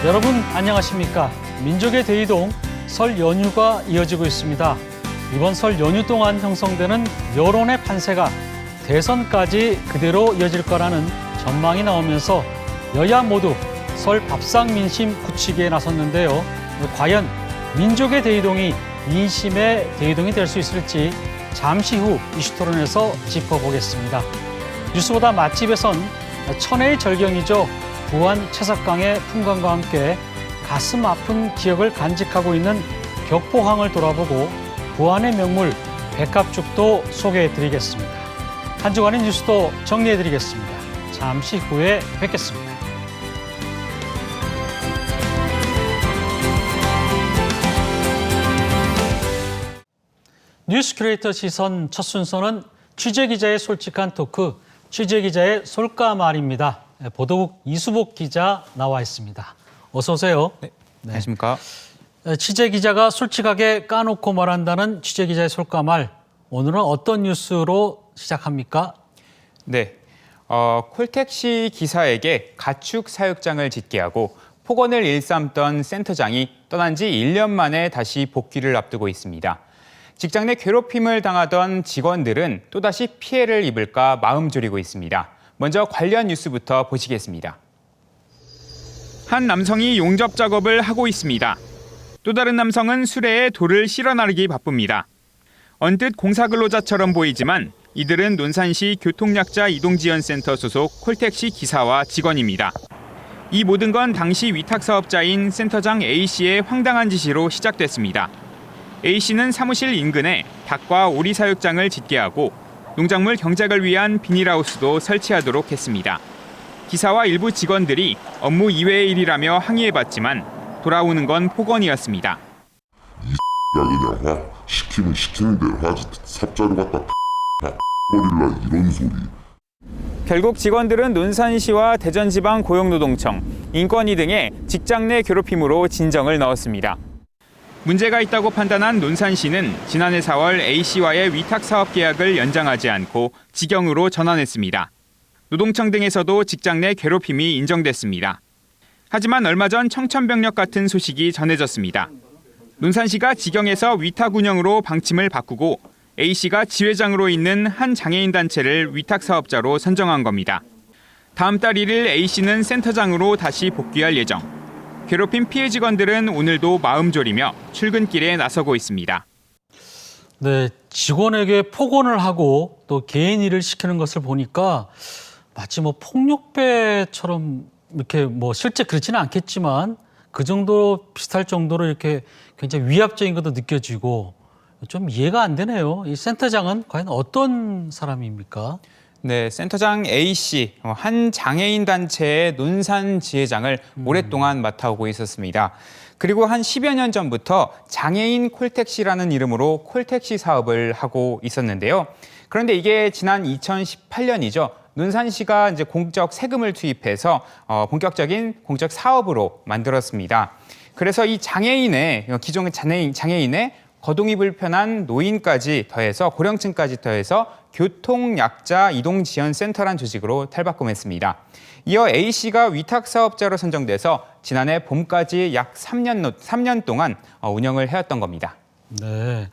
여러분 안녕하십니까? 민족의 대이동 설 연휴가 이어지고 있습니다. 이번 설 연휴 동안 형성되는 여론의 판세가 대선까지 그대로 이어질 거라는 전망이 나오면서 여야 모두 설 밥상 민심 굳히기에 나섰는데요. 과연 민족의 대이동이 민심의 대이동이 될 수 있을지 잠시 후 이슈토론에서 짚어보겠습니다. 뉴스보다 맛집에선 천혜의 절경이죠. 부안 채석강의 풍광과 함께 가슴 아픈 기억을 간직하고 있는 격포항을 돌아보고 부안의 명물 백합죽도 소개해드리겠습니다. 한 주간의 뉴스도 정리해드리겠습니다. 잠시 후에 뵙겠습니다. 뉴스 큐레이터 시선 첫 순서는 취재기자의 솔직한 토크, 취재기자의 솔까말입니다. 보도국 이수복 기자 나와 있습니다. 어서 오세요. 네, 안녕하십니까. 취재기자가 솔직하게 까놓고 말한다는 취재기자의 솔까말. 오늘은 어떤 뉴스로 시작합니까? 네, 콜택시 기사에게 가축 사육장을 짓게 하고 폭언을 일삼던 센터장이 떠난 지 1년 만에 다시 복귀를 앞두고 있습니다. 직장 내 괴롭힘을 당하던 직원들은 또다시 피해를 입을까 마음 졸이고 있습니다. 먼저 관련 뉴스부터 보시겠습니다. 한 남성이 용접 작업을 하고 있습니다. 또 다른 남성은 수레에 돌을 실어 나르기 바쁩니다. 언뜻 공사 근로자처럼 보이지만 이들은 논산시 교통약자 이동지원센터 소속 콜택시 기사와 직원입니다. 이 모든 건 당시 위탁사업자인 센터장 A씨의 황당한 지시로 시작됐습니다. A씨는 사무실 인근에 닭과 오리 사육장을 짓게 하고 농작물 경작을 위한 비닐하우스도 설치하도록 했습니다. 기사와 일부 직원들이 업무 이외의 일이라며 항의해봤지만 돌아오는 건 폭언이었습니다. 야 그냥 시키면 시키는 대로 하지 삽자루 갖다 버릴라 이런 소리. 결국 직원들은 논산시와 대전지방 고용노동청, 인권위 등의 직장 내 괴롭힘으로 진정을 넣었습니다. 문제가 있다고 판단한 논산시는 지난해 4월 A씨와의 위탁사업 계약을 연장하지 않고 직영으로 전환했습니다. 노동청 등에서도 직장 내 괴롭힘이 인정됐습니다. 하지만 얼마 전 청천벽력 같은 소식이 전해졌습니다. 논산시가 직영에서 위탁 운영으로 방침을 바꾸고 A씨가 지회장으로 있는 한 장애인 단체를 위탁사업자로 선정한 겁니다. 다음 달 1일 A씨는 센터장으로 다시 복귀할 예정. 괴롭힘 피해 직원들은 오늘도 마음 졸이며 출근길에 나서고 있습니다. 네, 직원에게 폭언을 하고 또 개인 일을 시키는 것을 보니까 마치 폭력배처럼 이렇게 실제 그렇지는 않겠지만 그 정도 비슷할 정도로 이렇게 굉장히 위압적인 것도 느껴지고 좀 이해가 안 되네요. 이 센터장은 과연 어떤 사람입니까? 네, 센터장 A씨, 한 장애인 단체의 논산 지회장을 오랫동안 맡아오고 있었습니다. 그리고 한 10여 년 전부터 장애인 콜택시라는 이름으로 콜택시 사업을 하고 있었는데요. 그런데 이게 지난 2018년이죠. 논산시가 이제 공적 세금을 투입해서 본격적인 공적 사업으로 만들었습니다. 그래서 이 기존 장애인의 거동이 불편한 노인까지 더해서 고령층까지 더해서 교통약자 이동지원센터란 조직으로 탈바꿈했습니다. 이어 A씨가 위탁사업자로 선정돼서 지난해 봄까지 약 3년 동안 운영을 해왔던 겁니다. 네,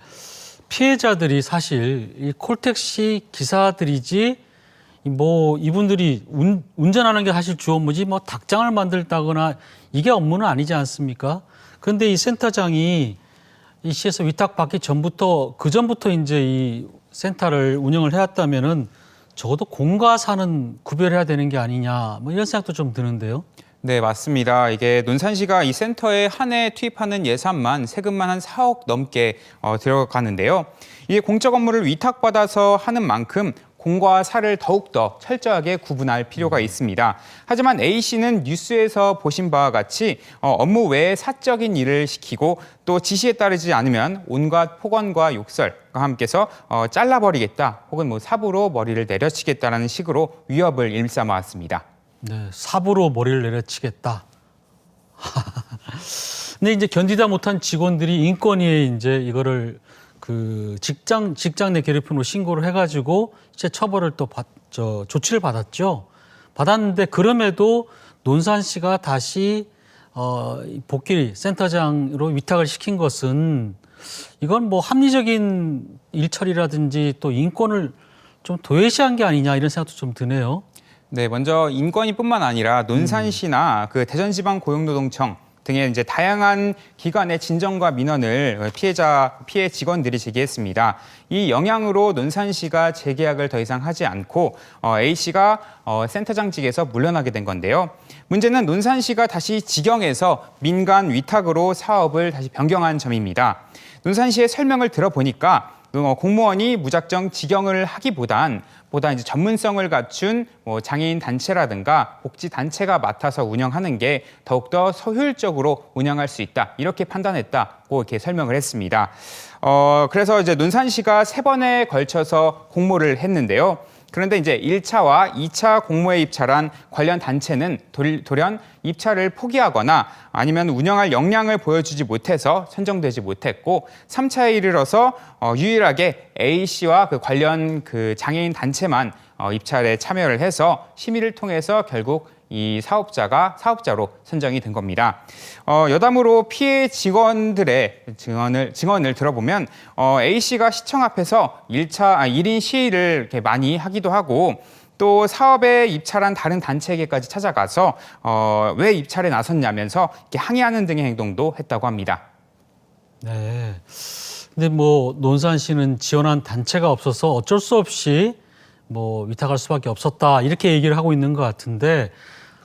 피해자들이 사실 이 콜택시 기사들이지 이분들이 운전하는 게 사실 주 업무지 닭장을 만들다거나 이게 업무는 아니지 않습니까? 그런데 이 센터장이 이 시에서 위탁받기 전부터 이제 이 센터를 운영을 해왔다면은 적어도 공과 사는 구별해야 되는 게 아니냐 이런 생각도 좀 드는데요. 네, 맞습니다. 이게 논산시가 이 센터에 한 해 투입하는 예산만 세금만 한 4억 넘게 들어가는데요. 이게 공적 업무를 위탁받아서 하는 만큼 공과 사를 더욱더 철저하게 구분할 필요가 있습니다. 하지만 A씨는 뉴스에서 보신 바와 같이 업무 외에 사적인 일을 시키고 또 지시에 따르지 않으면 온갖 폭언과 욕설과 함께서 잘라버리겠다 혹은 삽으로 머리를 내려치겠다라는 식으로 위협을 일삼아왔습니다. 네, 삽으로 머리를 내려치겠다. 근데 이제 견디다 못한 직원들이 인권위에 이제 이거를 직장 내 괴롭힘으로 신고를 해가지고 이제 처벌을 또 조치를 받았죠. 받았는데 그럼에도 논산시가 다시 이 복귀 센터장으로 위탁을 시킨 것은 이건 뭐 합리적인 일처리라든지 또 인권을 좀 도외시한 게 아니냐 이런 생각도 좀 드네요. 네, 먼저 인권위뿐만 아니라 논산시나 그 대전지방고용노동청 등의 이제 다양한 기관의 진정과 민원을 피해 직원들이 제기했습니다. 이 영향으로 논산시가 재계약을 더 이상 하지 않고 A씨가 센터장직에서 물러나게 된 건데요. 문제는 논산시가 다시 직영에서 민간 위탁으로 사업을 다시 변경한 점입니다. 논산시의 설명을 들어보니까 공무원이 무작정 직영을 하기보다 이제 전문성을 갖춘 뭐 장애인 단체라든가 복지 단체가 맡아서 운영하는 게 더욱더 효율적으로 운영할 수 있다 이렇게 판단했다고 이렇게 설명을 했습니다. 그래서 이제 논산시가 3번에 걸쳐서 공모를 했는데요. 그런데 이제 1차와 2차 공모에 입찰한 관련 단체는 돌연 입찰을 포기하거나 아니면 운영할 역량을 보여주지 못해서 선정되지 못했고 3차에 이르러서 유일하게 A씨와 그 관련 그 장애인 단체만 입찰에 참여를 해서 심의를 통해서 결국 이 사업자로 선정이 된 겁니다. 여담으로 피해 직원들의 증언을 들어보면 A씨가 시청 앞에서 1인 시위를 이렇게 많이 하기도 하고 또 사업에 입찰한 다른 단체에게까지 찾아가서 왜 입찰에 나섰냐면서 이렇게 항의하는 등의 행동도 했다고 합니다. 네. 근데 뭐 논산시는 지원한 단체가 없어서 어쩔 수 없이 뭐 위탁할 수밖에 없었다 이렇게 얘기를 하고 있는 것 같은데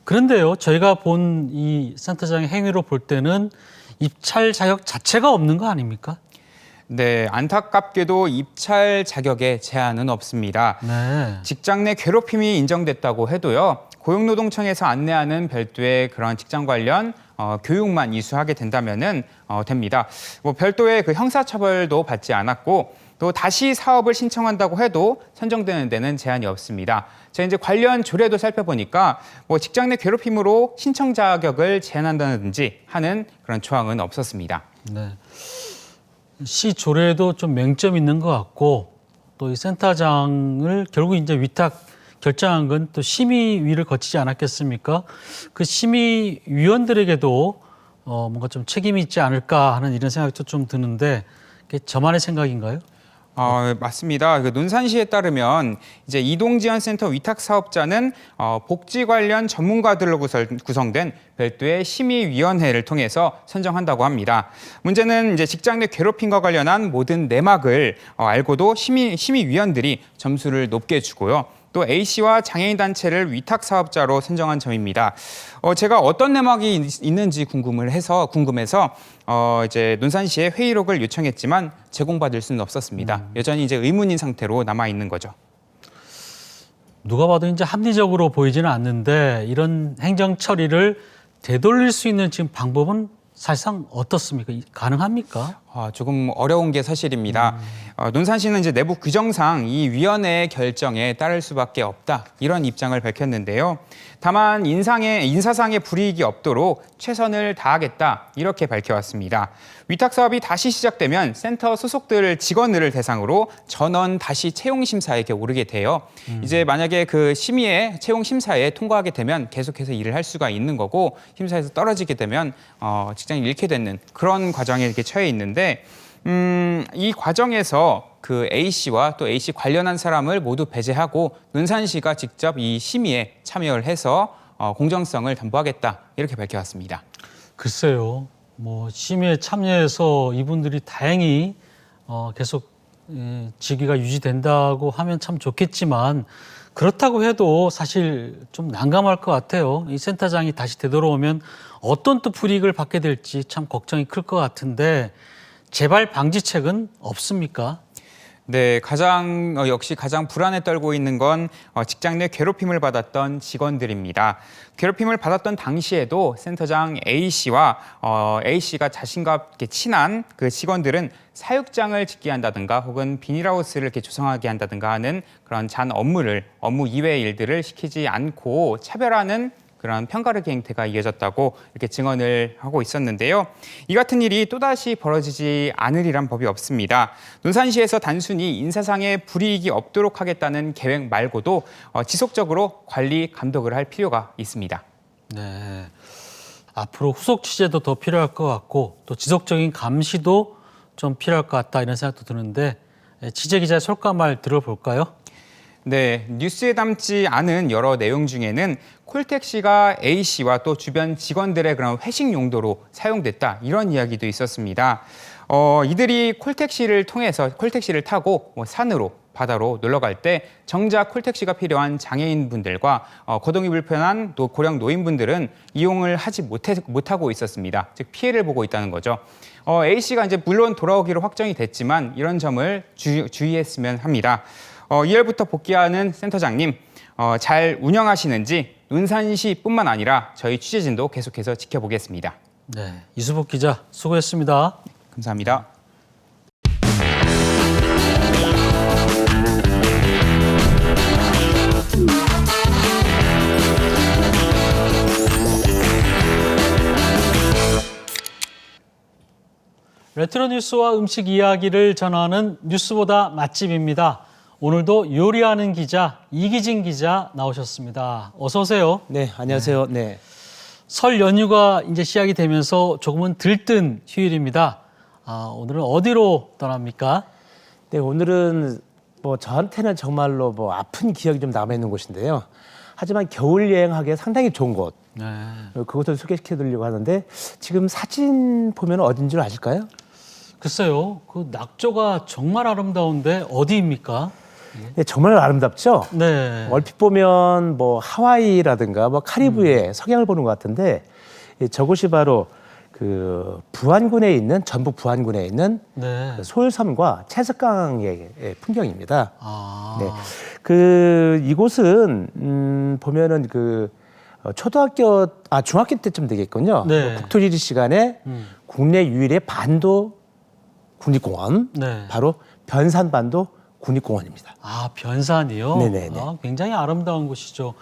그런데요 저희가 본 이 센터장의 행위로 볼 때는 입찰 자격 자체가 없는 거 아닙니까? 네, 안타깝게도 입찰 자격에 제한은 없습니다. 네. 직장 내 괴롭힘이 인정됐다고 해도요. 고용노동청에서 안내하는 별도의 그런 직장 관련 교육만 이수하게 된다면은 됩니다. 뭐 별도의 그 형사처벌도 받지 않았고 또 다시 사업을 신청한다고 해도 선정되는 데는 제한이 없습니다. 제가 이제 관련 조례도 살펴보니까 뭐 직장 내 괴롭힘으로 신청 자격을 제한한다든지 하는 그런 조항은 없었습니다. 네. 시 조례도 좀 맹점 있는 것 같고 또 이 센터장을 결국 이제 위탁 결정한 건 또 심의위를 거치지 않았겠습니까? 그 심의위원들에게도 뭔가 좀 책임이 있지 않을까 하는 이런 생각도 좀 드는데 그게 저만의 생각인가요? 맞습니다. 그 논산시에 따르면 이제 이동지원센터 위탁 사업자는 복지 관련 전문가들로 구성된 별도의 심의위원회를 통해서 선정한다고 합니다. 문제는 이제 직장 내 괴롭힘과 관련한 모든 내막을 알고도 심의위원들이 점수를 높게 주고요. 또 A씨와 장애인 단체를 위탁 사업자로 선정한 점입니다. 제가 어떤 내막이 있는지 궁금해서 이제 논산시에 회의록을 요청했지만 제공받을 수는 없었습니다. 여전히 이제 의문인 상태로 남아 있는 거죠. 누가 봐도 이제 합리적으로 보이지는 않는데 이런 행정 처리를 되돌릴 수 있는 지금 방법은 사실상 어떻습니까? 가능합니까? 조금 어려운 게 사실입니다. 논산시는 이제 내부 규정상 이 위원회의 결정에 따를 수밖에 없다 이런 입장을 밝혔는데요. 다만 인사상의 불이익이 없도록 최선을 다하겠다 이렇게 밝혀왔습니다. 위탁 사업이 다시 시작되면 센터 소속들 직원들을 대상으로 전원 다시 채용 심사에 오르게 돼요. 이제 만약에 그 심의에 채용 심사에 통과하게 되면 계속해서 일을 할 수가 있는 거고 심사에서 떨어지게 되면 직장을 잃게 되는 그런 과정에 이렇게 처해 있는데 이 과정에서 그 A씨와 또 A씨 관련한 사람을 모두 배제하고 논산시가 직접 이 심의에 참여를 해서 공정성을 담보하겠다 이렇게 밝혀왔습니다. 글쎄요. 뭐 심의에 참여해서 이분들이 다행히 계속 직위가 유지된다고 하면 참 좋겠지만 그렇다고 해도 사실 좀 난감할 것 같아요. 이 센터장이 다시 되돌아오면 어떤 또 불이익을 받게 될지 참 걱정이 클 것 같은데 재발 방지책은 없습니까? 네, 역시 가장 불안에 떨고 있는 건 직장 내 괴롭힘을 받았던 직원들입니다. 괴롭힘을 받았던 당시에도 센터장 A씨와 A씨가 자신과 이렇게 친한 그 직원들은 사육장을 짓게 한다든가 혹은 비닐하우스를 이렇게 조성하게 한다든가 하는 그런 업무 이외의 일들을 시키지 않고 차별하는 그런 편가르기 행태가 이어졌다고 이렇게 증언을 하고 있었는데요. 이 같은 일이 또다시 벌어지지 않으리란 법이 없습니다. 논산시에서 단순히 인사상의 불이익이 없도록 하겠다는 계획 말고도 지속적으로 관리, 감독을 할 필요가 있습니다. 네. 앞으로 후속 취재도 더 필요할 것 같고 또 지속적인 감시도 좀 필요할 것 같다 이런 생각도 드는데 취재 기자의 솔직말 들어볼까요? 네, 뉴스에 담지 않은 여러 내용 중에는 콜택시가 A씨와 또 주변 직원들의 그런 회식 용도로 사용됐다 이런 이야기도 있었습니다. 이들이 콜택시를 타고 산으로 바다로 놀러 갈 때 정작 콜택시가 필요한 장애인분들과 거동이 불편한 또 고령 노인분들은 이용을 하지 못하고 있었습니다. 즉 피해를 보고 있다는 거죠. A씨가 이제 물론 돌아오기로 확정이 됐지만 이런 점을 주의했으면 합니다. 2월부터 복귀하는 센터장님 잘 운영하시는지 논산시뿐만 아니라 저희 취재진도 계속해서 지켜보겠습니다. 네, 이수복 기자 수고했습니다. 감사합니다. 레트로 뉴스와 음식 이야기를 전하는 뉴스보다 맛집입니다. 오늘도 요리하는 기자 이기진 기자 나오셨습니다. 어서 오세요. 네, 안녕하세요. 네. 설 연휴가 이제 시작이 되면서 조금은 들뜬 휴일입니다. 오늘은 어디로 떠납니까? 네, 오늘은 뭐 저한테는 정말로 뭐 아픈 기억이 좀 남아 있는 곳인데요. 하지만 겨울 여행하기에 상당히 좋은 곳. 네. 그곳을 소개시켜 드리려고 하는데 지금 사진 보면 어딘 줄 아실까요? 글쎄요. 그 낙조가 정말 아름다운데 어디입니까? 네, 정말 아름답죠? 네. 얼핏 보면 뭐 하와이라든가 뭐 카리브해 석양을 보는 것 같은데 저곳이 바로 그 부안군에 있는 전북 부안군에 있는 네. 그 소율섬과 채석강의 풍경입니다. 네. 그 이곳은 보면은 그 중학교 때쯤 되겠군요. 네. 국토지리 시간에 국내 유일의 반도 국립공원, 네. 바로 변산반도 국립공원입니다. 변산이요? 네네네. 굉장히 아름다운 곳이죠.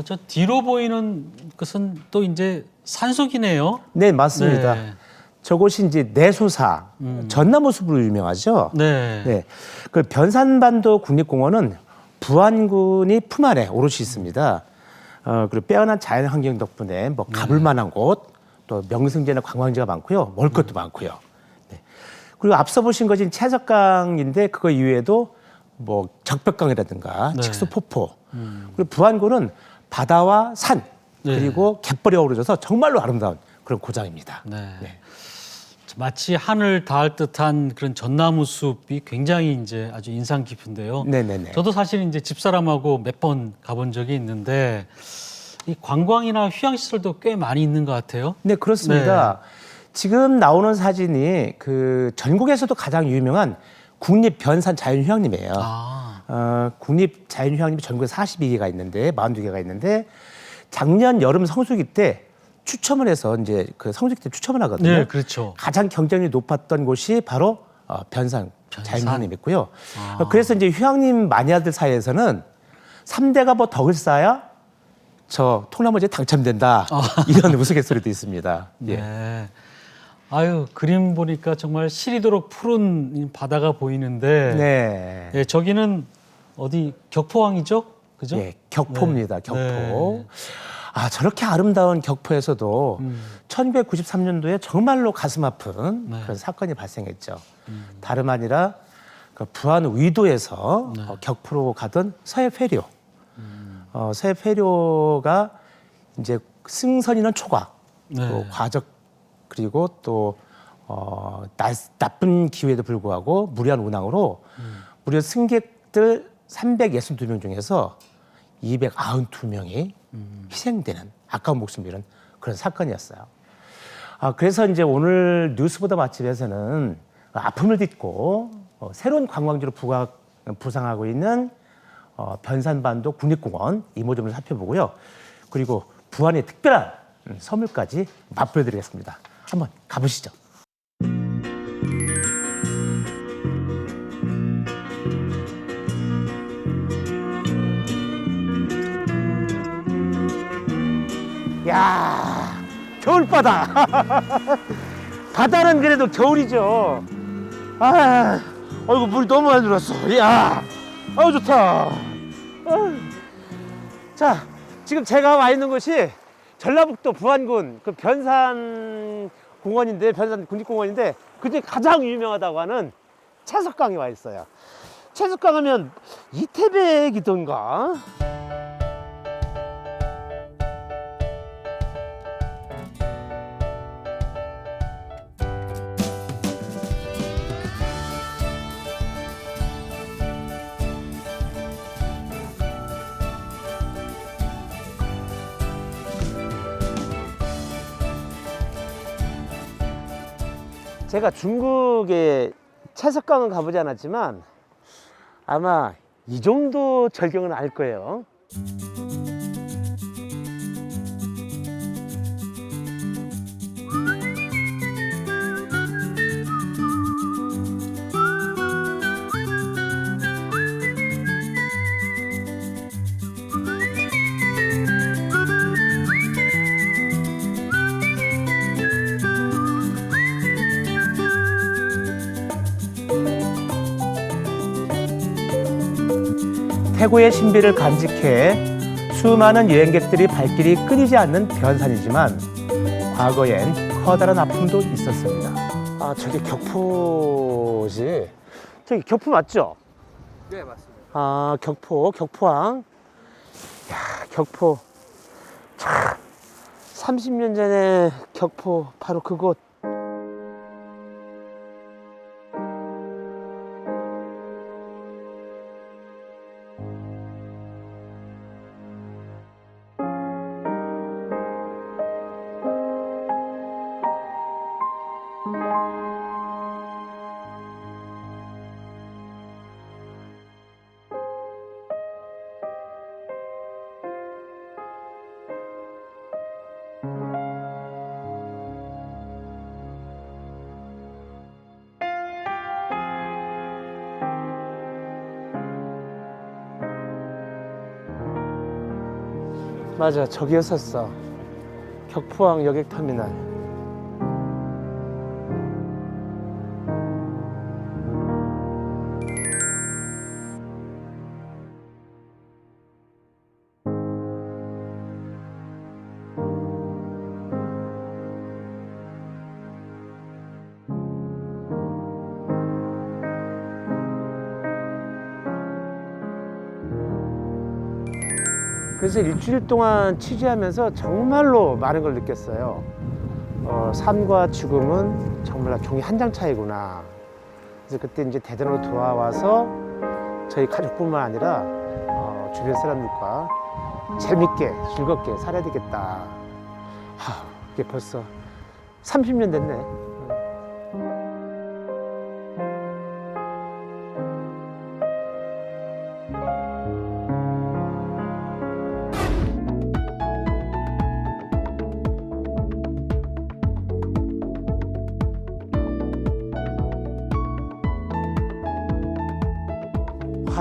저 뒤로 보이는 것은 또 이제 산속이네요. 네, 맞습니다. 네. 저곳이 이제 내소사, 전나무 숲으로 유명하죠. 네. 네. 그 변산반도 국립공원은 부안군이 품 안에 오롯이 있습니다. 그리고 빼어난 자연 환경 덕분에 뭐 가볼 만한 곳, 또 명승지나 관광지가 많고요. 먹을 것도 많고요. 네. 그리고 앞서 보신 것이 채석강인데 그거 이외에도 뭐 적벽강이라든가 네. 직수폭포. 그리고 부안군은 바다와 산 네. 그리고 갯벌이 어우러져서 정말로 아름다운 그런 고장입니다. 네. 네. 마치 하늘 닿을 듯한 그런 전나무 숲이 굉장히 이제 아주 인상 깊은데요. 네네네. 저도 사실 이제 집사람하고 몇 번 가본 적이 있는데 이 관광이나 휴양시설도 꽤 많이 있는 것 같아요. 네, 그렇습니다. 지금 나오는 사진이 그 전국에서도 가장 유명한 국립변산 자연휴양림이에요. 국립자연휴양림이 전국에 42개가 있는데 42개가 있는데 작년 여름 성수기 때 추첨을 해서 이제 그 성수기 때 추첨을 하거든요. 네, 그렇죠. 가장 경쟁률이 높았던 곳이 바로 변산 자연휴양림이고요. 그래서 이제 휴양림 마니아들 사이에서는 3대가 뭐 덕을 쌓아야 저 통나무제 당첨된다. 이런 우스갯소리도 있습니다. 예. 네. 아유, 그림 보니까 정말 시리도록 푸른 이 바다가 보이는데 네. 예, 저기는 어디 격포항이죠? 그죠? 예, 격포입니다. 격포. 네. 저렇게 아름다운 격포에서도 1993년도에 정말로 가슴 아픈 네. 그런 사건이 발생했죠. 다름 아니라 그 부안 의도에서 격포로 가던 서해페리오. 서해페리오가 이제 승선이는 초과, 네. 또 과적 그리고 또 나쁜 기후에도 불구하고 무리한 운항으로 무려 승객들 362명 중에서 292명이 희생되는 아까운 목숨 잃은 그런 사건이었어요. 그래서 이제 오늘 뉴스보다 맛집에서는 아픔을 딛고 새로운 관광지로 부상하고 있는 변산반도 국립공원 이모점을 살펴보고요. 그리고 부안의 특별한 선물까지 맛보여드리겠습니다. 한번 가보시죠. 야, 겨울바다. 바다는 그래도 겨울이죠. 어이구 물 너무 많이 들었어. 야, 좋다. 자, 지금 제가 와 있는 곳이 전라북도 부안군 그 변산 공원인데, 변산 국립공원인데 그중에 가장 유명하다고 하는 채석강에 와 있어요. 채석강 하면 이태백이던가? 제가 중국에 채석강은 가보지 않았지만 아마 이 정도 절경은 알 거예요. 태고의 신비를 간직해 수많은 여행객들이 발길이 끊이지 않는 변산이지만 과거엔 커다란 아픔도 있었습니다. 아, 저게 격포지? 저기 격포 맞죠? 네, 맞습니다. 아, 격포항. 야, 격포. 참, 30년 전에 격포 바로 그곳. 맞아, 저기였었어. 격포항 여객터미널. 그래서 일주일 동안 취재하면서 정말로 많은 걸 느꼈어요. 삶과 죽음은 정말 종이 한 장 차이구나. 그래서 그때 이제 대전으로 돌아와서 저희 가족뿐만 아니라 주변 사람들과 재밌게 즐겁게 살아야 되겠다. 이게 벌써 30년 됐네.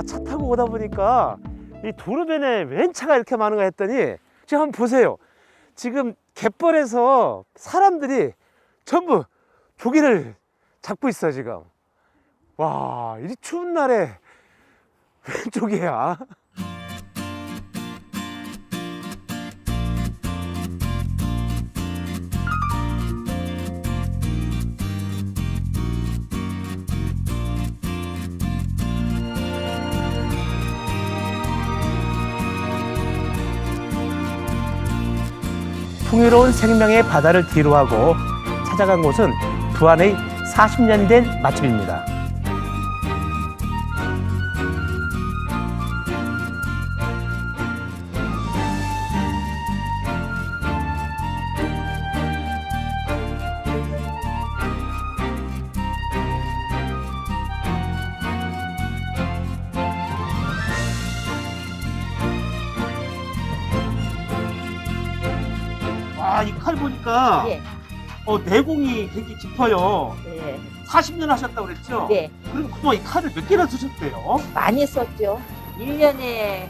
차 타고 오다 보니까 이 도로변에 웬 차가 이렇게 많은가 했더니 지금 한번 보세요. 지금 갯벌에서 사람들이 전부 조개를 잡고 있어요, 지금. 와, 이 추운 날에 웬 조개야? 풍요로운 생명의 바다를 뒤로하고 찾아간 곳은 부안의 40년 된 맛집입니다. 아, 이 칼 보니까 예. 내공이 굉장히 깊어요. 네. 40년 하셨다고 그랬죠? 네. 그럼 그동안 이 칼을 몇 개나 쓰셨대요? 많이 썼죠. 1년에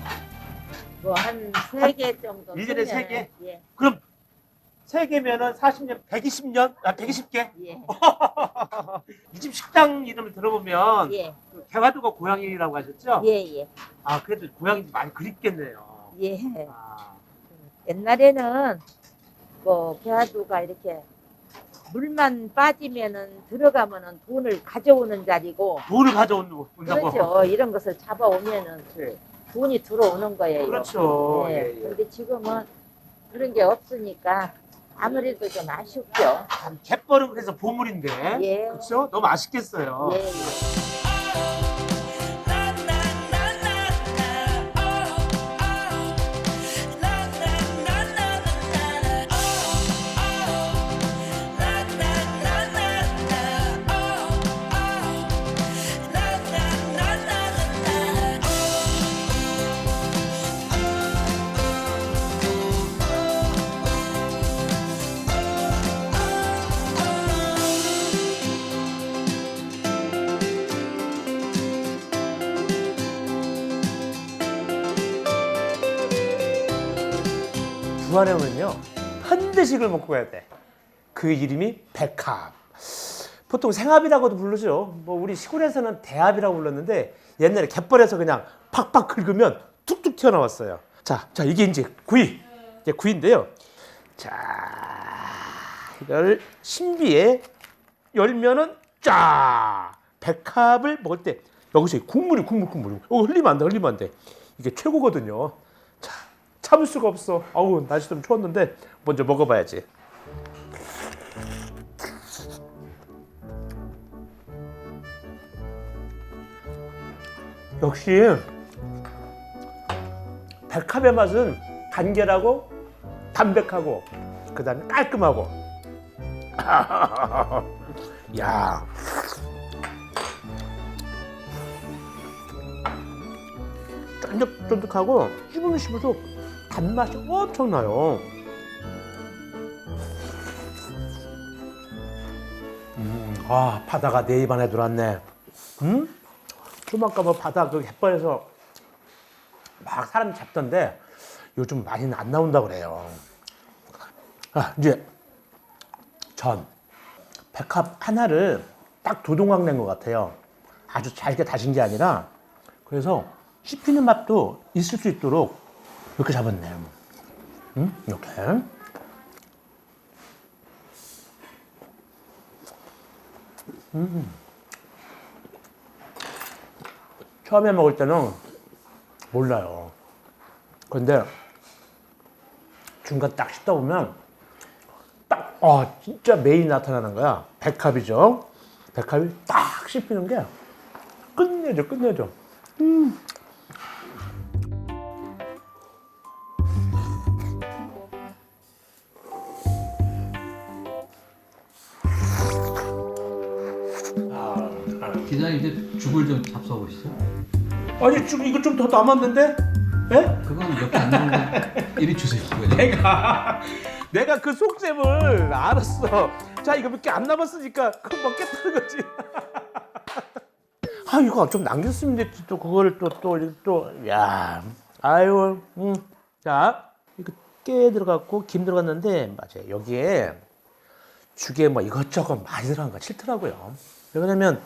뭐 한 3개 정도. 1년에 쓰면은, 3개? 예. 그럼 3개면은 40년, 120년? 120개? 예. 이 집 식당 이름을 들어보면 예. 그 개화도가 고향이라고 하셨죠? 예. 예. 아, 그래도 고향이 많이 그립겠네요. 예. 아, 옛날에는 그 배화도가 이렇게 물만 빠지면은 들어가면은 돈을 가져오는 자리고 돈을 가져온다고. 그렇죠. 이런 것을 잡아오면은 네. 돈이 들어오는 거예요. 그렇죠. 네. 예, 예. 근데 지금은 그런 게 없으니까 아무래도 좀 아쉽죠. 갯벌은 그래서 보물인데. 예. 그렇죠? 너무 아쉽겠어요. 예, 예. 부안에 오면요 현대식을 먹고 가야 돼. 그 이름이 백합. 보통 생합이라고도 부르죠. 뭐 우리 시골에서는 대합이라고 불렀는데 옛날에 갯벌에서 그냥 팍팍 긁으면 툭툭 튀어나왔어요. 자 이게 이제 구이. 이제 구이인데요. 자 이걸 신비에 열면은 쫙 백합을 먹을 때 여기서 국물이 국물. 이거 흘리면 안 돼. 흘리면 안 돼. 이게 최고거든요. 자 참을 수가 없어. 아우 날씨 좀 추웠는데 먼저 먹어봐야지. 역시 백합의 맛은 간결하고 담백하고 그다음에 깔끔하고. 야. 쫀득쫀득하고 씹으면 단맛이 엄청나요. 바다가 내 입 안에 들어왔네. 좀 아까 뭐 바다 그 갯벌에서 막 사람 잡던데 요즘 많이는 안 나온다 그래요. 이제 전 백합 하나를 딱 두 동강 낸 것 같아요. 아주 잘게 다진 게 아니라. 그래서 씹히는 맛도 있을 수 있도록 이렇게 잡았네. 이렇게. 처음에 먹을 때는 몰라요. 근데 중간 딱 씹다 보면 딱, 진짜 메인이 나타나는 거야. 백합이죠. 백합이 딱 씹히는 게 끝내줘. 기자님 이제 죽을 좀 잡숴보시죠. 아니, 지금 이거 좀 더 남았는데? 예? 그건 몇 개 안 남은 거 이리 주세요. 그냥. 내가 그 속셈을 알았어. 자, 이거 몇 개 안 남았으니까 그거 먹겠다는 거지. 이거 좀 남겼으면 됐지. 또 그거를 야. 아유, 자, 이거 깨 들어갔고 김 들어갔는데, 맞아요. 여기에 죽에 뭐 이것저것 많이 들어간 거 싫더라고요. 왜냐면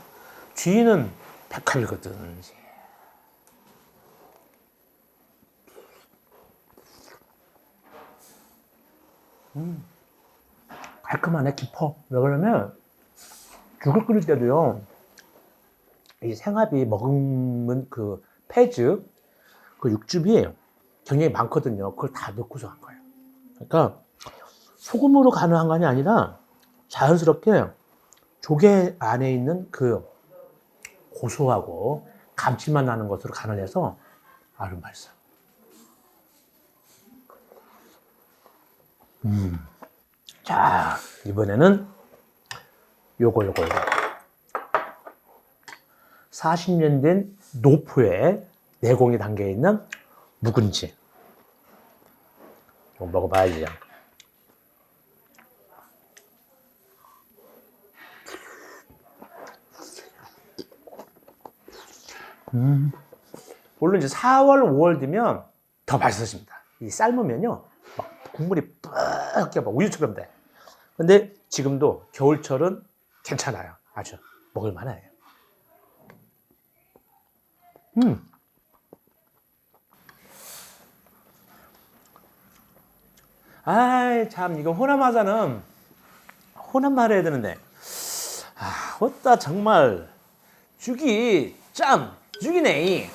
쥐는 백합이거든. 깔끔하네, 깊어. 왜 그러면 죽을 끓일 때도요, 이 생합이 머금은 그 폐즙, 그 육즙이 굉장히 많거든요. 그걸 다 넣고서 한 거예요. 그러니까 소금으로 가능한 게 아니라 자연스럽게 조개 안에 있는 그 고소하고 감칠맛 나는 것으로 간을 해서 아주 맛있어. 자, 이번에는 요거. 40년 된 노포에 내공이 담겨 있는 묵은지. 이거 먹어봐야지. 물론 이제 4월, 5월 되면 더 맛있어집니다. 이 삶으면요, 막 국물이 뿌옇게 막 우유처럼 돼. 근데 지금도 겨울철은 괜찮아요. 아주 먹을 만해요. 아이 참 이거 호남하자는 호남말 해야 되는데 어따 정말 죽이 짱 죽이네.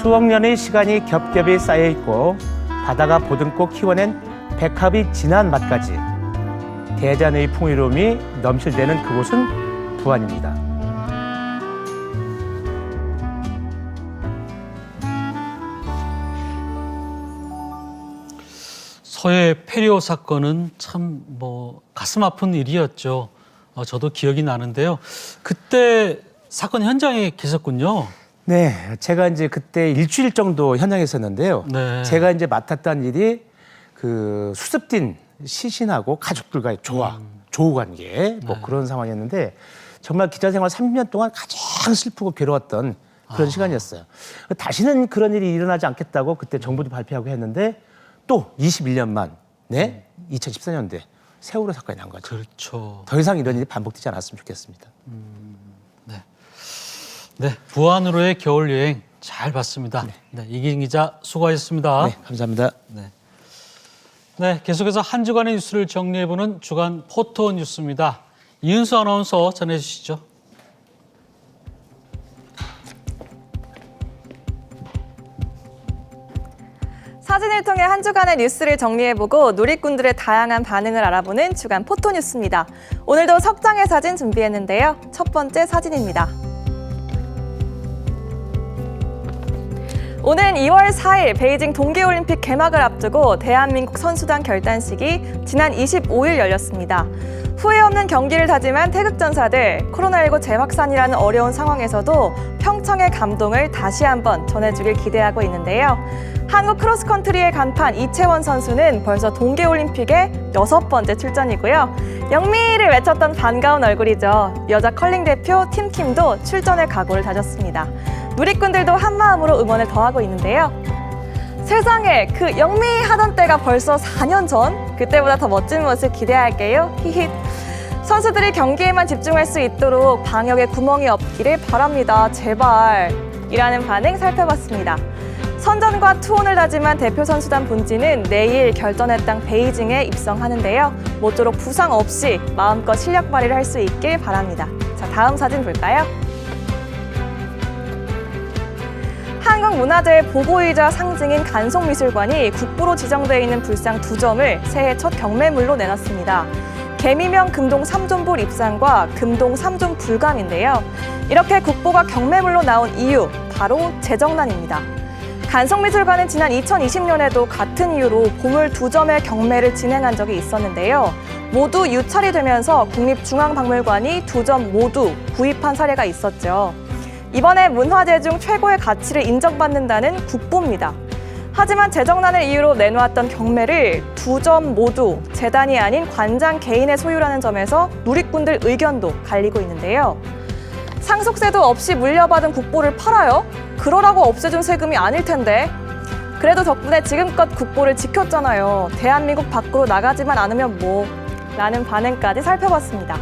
수억 년의 시간이 겹겹이 쌓여 있고 바다가 보듬고 키워낸 백합이 진한 맛까지 대잔의 풍요로움이 넘실대는 그곳은 부안입니다. 서해 폐료 사건은 참 가슴 아픈 일이었죠. 저도 기억이 나는데요. 그때 사건 현장에 계셨군요. 네, 제가 이제 그때 일주일 정도 현장에 있었는데요. 네. 제가 이제 맡았던 일이 그 수습된 시신하고 가족들과의 조우 관계 그런 상황이었는데 정말 기자 생활 3년 동안 가장 슬프고 괴로웠던 그런 시간이었어요. 다시는 그런 일이 일어나지 않겠다고 그때 정부도 발표하고 했는데 또 21년 만 2014년도에 세월호 사건이 난 거죠. 그렇죠. 더 이상 이런 일이 반복되지 않았으면 좋겠습니다. 네, 부안으로의 겨울 여행 잘 봤습니다. 네, 이기인 기자 수고하셨습니다. 네, 감사합니다. 네, 계속해서 한 주간의 뉴스를 정리해보는 주간 포토 뉴스입니다. 이은수 아나운서 전해주시죠. 사진을 통해 한 주간의 뉴스를 정리해보고 누리꾼들의 다양한 반응을 알아보는 주간 포토 뉴스입니다. 오늘도 석 장의 사진 준비했는데요. 첫 번째 사진입니다. 오는 2월 4일 베이징 동계올림픽 개막을 앞두고 대한민국 선수단 결단식이 지난 25일 열렸습니다. 후회 없는 경기를 다짐한 태극전사들, 코로나19 재확산이라는 어려운 상황에서도 평청의 감동을 다시 한번 전해주길 기대하고 있는데요. 한국 크로스컨트리의 간판 이채원 선수는 벌써 동계올림픽에 6번째 출전이고요. 영미를 외쳤던 반가운 얼굴이죠. 여자 컬링 대표 팀킴도 출전의 각오를 다졌습니다. 누리꾼들도 한마음으로 응원을 더하고 있는데요. 세상에 그 영미 하던 때가 벌써 4년 전? 그때보다 더 멋진 모습 기대할게요. 히힛. 선수들이 경기에만 집중할 수 있도록 방역에 구멍이 없기를 바랍니다. 제발. 이라는 반응 살펴봤습니다. 선전과 투혼을 다짐한 대표 선수단 본진은 내일 결전의 땅 베이징에 입성하는데요. 모쪼록 부상 없이 마음껏 실력 발휘를 할 수 있길 바랍니다. 자, 다음 사진 볼까요? 한국문화재의 보고이자 상징인 간송미술관이 국보로 지정되어 있는 불상 2점을 새해 첫 경매물로 내놨습니다. 개미명 금동 3존불 입상과 금동 3존 불감인데요. 이렇게 국보가 경매물로 나온 이유, 바로 재정난입니다. 간송미술관은 지난 2020년에도 같은 이유로 보물 2점의 경매를 진행한 적이 있었는데요. 모두 유찰이 되면서 국립중앙박물관이 2점 모두 구입한 사례가 있었죠. 이번에 문화재 중 최고의 가치를 인정받는다는 국보입니다. 하지만 재정난을 이유로 내놓았던 경매를 2점 모두 재단이 아닌 관장 개인의 소유라는 점에서 누리꾼들 의견도 갈리고 있는데요. 상속세도 없이 물려받은 국보를 팔아요? 그러라고 없애준 세금이 아닐 텐데. 그래도 덕분에 지금껏 국보를 지켰잖아요. 대한민국 밖으로 나가지만 않으면 뭐. 라는 반응까지 살펴봤습니다.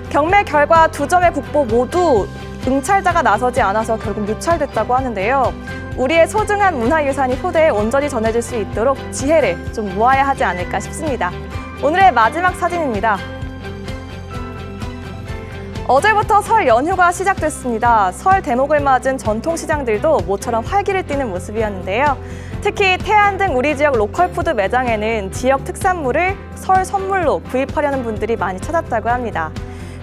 경매 결과 2점의 국보 모두 응찰자가 나서지 않아서 결국 유찰됐다고 하는데요. 우리의 소중한 문화유산이 후대에 온전히 전해질 수 있도록 지혜를 좀 모아야 하지 않을까 싶습니다. 오늘의 마지막 사진입니다. 어제부터 설 연휴가 시작됐습니다. 설 대목을 맞은 전통시장들도 모처럼 활기를 띠는 모습이었는데요. 특히 태안 등 우리 지역 로컬푸드 매장에는 지역 특산물을 설 선물로 구입하려는 분들이 많이 찾았다고 합니다.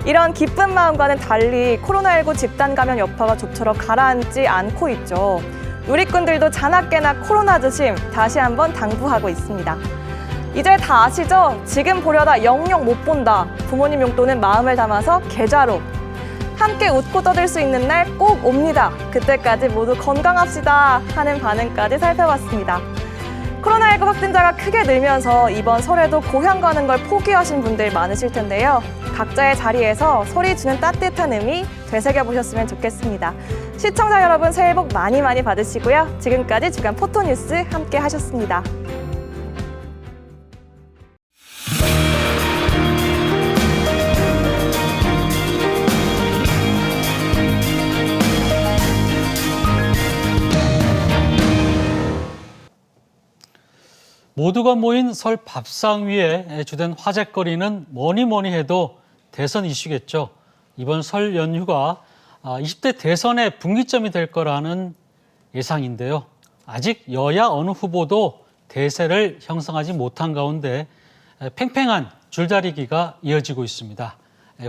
이런 기쁜 마음과는 달리 코로나19 집단 감염 여파가 좀처럼 가라앉지 않고 있죠. 누리꾼들도 자나깨나 코로나 조심 다시 한번 당부하고 있습니다. 이제 다 아시죠? 지금 보려다 영영 못 본다. 부모님 용돈은 마음을 담아서 계좌로. 함께 웃고 떠들 수 있는 날 꼭 옵니다. 그때까지 모두 건강합시다 하는 반응까지 살펴봤습니다. 코로나19 확진자가 크게 늘면서 이번 설에도 고향 가는 걸 포기하신 분들 많으실 텐데요. 각자의 자리에서 설이 주는 따뜻한 의미 되새겨보셨으면 좋겠습니다. 시청자 여러분 새해 복 많이 받으시고요. 지금까지 주간 포토뉴스 함께 하셨습니다. 모두가 모인 설 밥상 위에 주된 화제거리는 뭐니 해도 대선 이슈겠죠. 이번 설 연휴가 20대 대선의 분기점이 될 거라는 예상인데요. 아직 여야 어느 후보도 대세를 형성하지 못한 가운데 팽팽한 줄다리기가 이어지고 있습니다.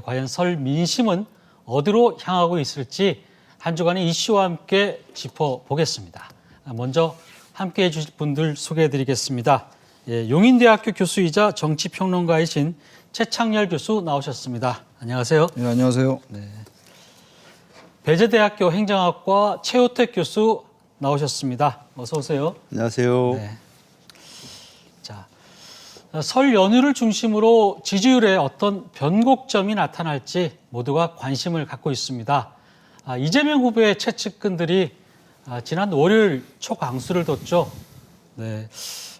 과연 설 민심은 어디로 향하고 있을지 한 주간의 이슈와 함께 짚어보겠습니다. 먼저 함께해 주실 분들 소개해드리겠습니다. 용인대학교 교수이자 정치평론가이신 최창렬 교수 나오셨습니다. 안녕하세요. 네, 안녕하세요. 배재대학교 행정학과 최호택 교수 나오셨습니다. 어서 오세요. 안녕하세요. 네. 자, 설 연휴를 중심으로 지지율에 어떤 변곡점이 나타날지 모두가 관심을 갖고 있습니다. 이재명 후보의 최측근들이 지난 월요일 초강수를 뒀죠. 네.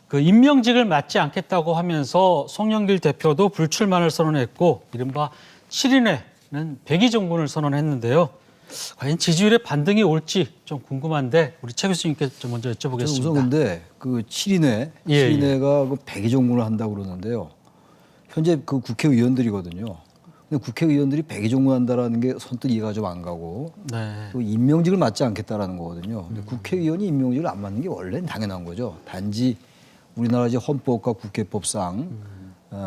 그 임명직을 맡지 않겠다고 하면서 송영길 대표도 불출마를 선언했고 이른바 7인회는 백의종군을 선언했는데요. 과연 지지율에 반등이 올지 좀 궁금한데 우리 최 교수님께 좀 먼저 여쭤보겠습니다. 우선 근데 그 7인회, 예, 7인회가 그 백의종군을 한다고 그러는데요. 현재 그 국회의원들이거든요. 근데 국회의원들이 백의종군 한다라는 게 선뜻 이해가 좀 안 가고 네. 또 임명직을 맡지 않겠다라는 거거든요. 근데 국회의원이 임명직을 안 맡는 게 원래는 당연한 거죠. 단지 우리나라 이제 헌법과 국회법상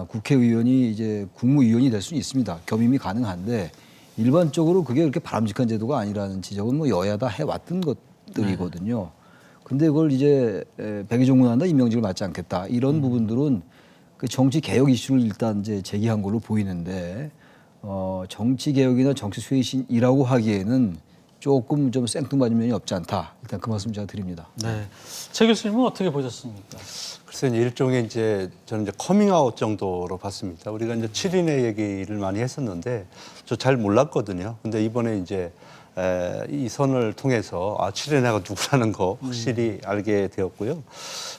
국회의원이 이제 국무위원이 될 수는 있습니다. 겸임이 가능한데 일반적으로 그게 그렇게 바람직한 제도가 아니라는 지적은 뭐 여야 다 해왔던 것들이거든요. 근데 그걸 이제 백의종군한다, 임명직을 맡지 않겠다 이런 부분들은 그 정치 개혁 이슈를 일단 이제 제기한 걸로 보이는데 정치 개혁이나 정치 쇄신이라고 하기에는 조금 좀 생뚱맞은 면이 없지 않다. 일단 그 말씀 제가 드립니다. 네. 최 교수님은 어떻게 보셨습니까? 글쎄 일종의 이제 저는 이제 커밍아웃 정도로 봤습니다. 우리가 이제 7인의 얘기를 많이 했었는데 저 잘 몰랐거든요. 근데 이번에 이제 이 선을 통해서 7인회가 누구라는 거 확실히 알게 되었고요.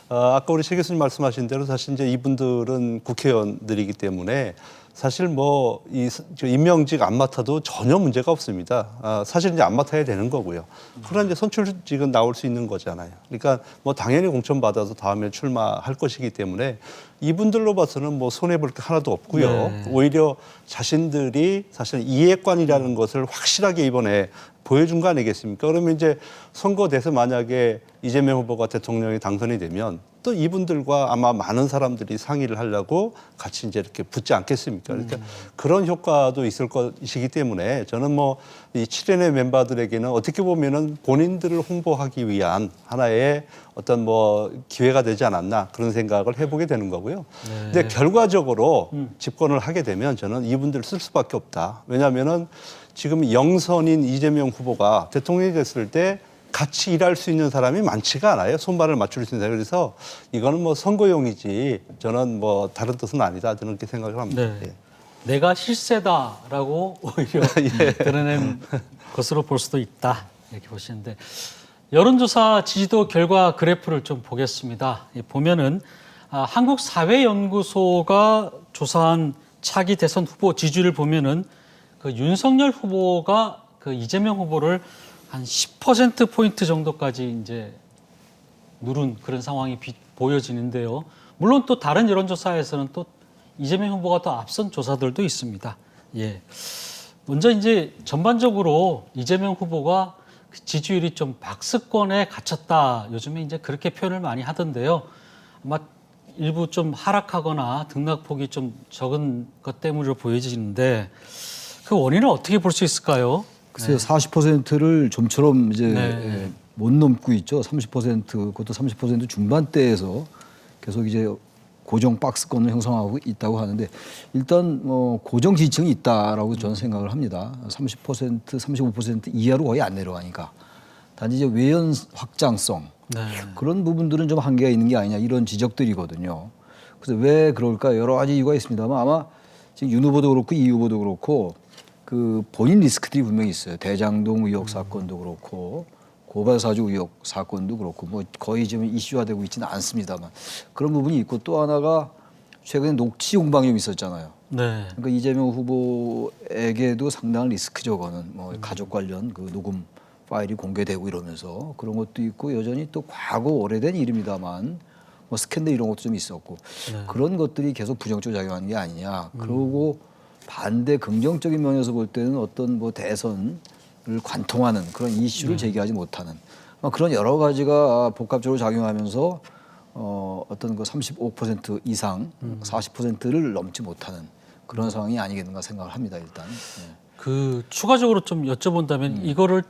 아까 우리 최 교수님 말씀하신 대로 사실 이제 이분들은 국회의원들이기 때문에 사실 뭐 이 임명직 안 맡아도 전혀 문제가 없습니다. 사실 이제 안 맡아야 되는 거고요. 그러나 이제 선출직은 나올 수 있는 거잖아요. 그러니까 뭐 당연히 공천 받아서 다음에 출마할 것이기 때문에 이분들로 봐서는 뭐 손해 볼 게 하나도 없고요. 네. 오히려 자신들이 사실 이해관이라는 것을 확실하게 이번에 보여준 거 아니겠습니까? 그러면 이제 선거 돼서 만약에 이재명 후보가 대통령이 당선이 되면 또 이분들과 아마 많은 사람들이 상의를 하려고 같이 이제 이렇게 붙지 않겠습니까? 그러니까 그런 효과도 있을 것이기 때문에 저는 뭐 이 7인회 멤버들에게는 어떻게 보면은 본인들을 홍보하기 위한 하나의 어떤 뭐 기회가 되지 않았나 그런 생각을 해보게 되는 거고요. 근데 결과적으로 집권을 하게 되면 저는 이분들을 쓸 수밖에 없다. 왜냐하면은 지금 영선인 이재명 후보가 대통령이 됐을 때 같이 일할 수 있는 사람이 많지가 않아요. 손발을 맞출 수 있는 사람이. 그래서 이거는 뭐 선거용이지 저는 뭐 다른 뜻은 아니다. 저는 그렇게 생각을 합니다. 네. 예. 내가 실세다라고 오히려 드러낸 것으로 볼 수도 있다. 이렇게 보시는데 여론조사 지지도 결과 그래프를 좀 보겠습니다. 보면은 한국사회연구소가 조사한 차기 대선 후보 지지율을 보면은 그 윤석열 후보가 그 이재명 후보를 한 10%포인트 정도까지 이제 누른 그런 상황이 보여지는데요. 물론 또 다른 여론조사에서는 또 이재명 후보가 더 앞선 조사들도 있습니다. 예. 먼저 이제 전반적으로 이재명 후보가 지지율이 좀 박스권에 갇혔다. 요즘에 이제 그렇게 표현을 많이 하던데요. 아마 일부 좀 하락하거나 등락폭이 좀 적은 것 때문으로 보여지는데 그 원인을 어떻게 볼 수 있을까요? 글쎄요, 40%를 좀처럼 이제 네. 못 넘고 있죠. 30% 그것도 30% 중반대에서 계속 이제 고정 박스권을 형성하고 있다고 하는데 일단 고정 지지층이 있다라고 저는 생각을 합니다. 30%, 35% 이하로 거의 안 내려가니까 단지 이제 외연 확장성 네. 그런 부분들은 좀 한계가 있는 게 아니냐 이런 지적들이거든요. 그래서 왜 그럴까 여러 가지 이유가 있습니다만 아마 지금 윤 후보도 그렇고 이 후보도 그렇고 그 본인 리스크들이 분명히 있어요. 대장동 의혹 사건도 그렇고 고발사주 의혹 사건도 그렇고 뭐 거의 지금 이슈화되고 있지는 않습니다만 그런 부분이 있고 또 하나가 최근에 녹취 공방이 있었잖아요. 네. 그러니까 이재명 후보에게도 상당한 리스크죠. 그거는 뭐 가족 관련 그 녹음 파일이 공개되고 이러면서 그런 것도 있고 여전히 또 과거 오래된 일입니다만 뭐 스캔들 이런 것도 좀 있었고 그런 것들이 계속 부정적으로 작용하는 게 아니냐. 그러고 반대 긍정적인 면에서 볼 때는 어떤 뭐 대선을 관통하는 그런 이슈를 제기하지 못하는 그런 여러 가지가 복합적으로 작용하면서 어떤 그 35% 이상 40%를 넘지 못하는 그런 상황이 아니겠는가 생각을 합니다. 일단. 네. 그 추가적으로 좀 여쭤본다면 이거를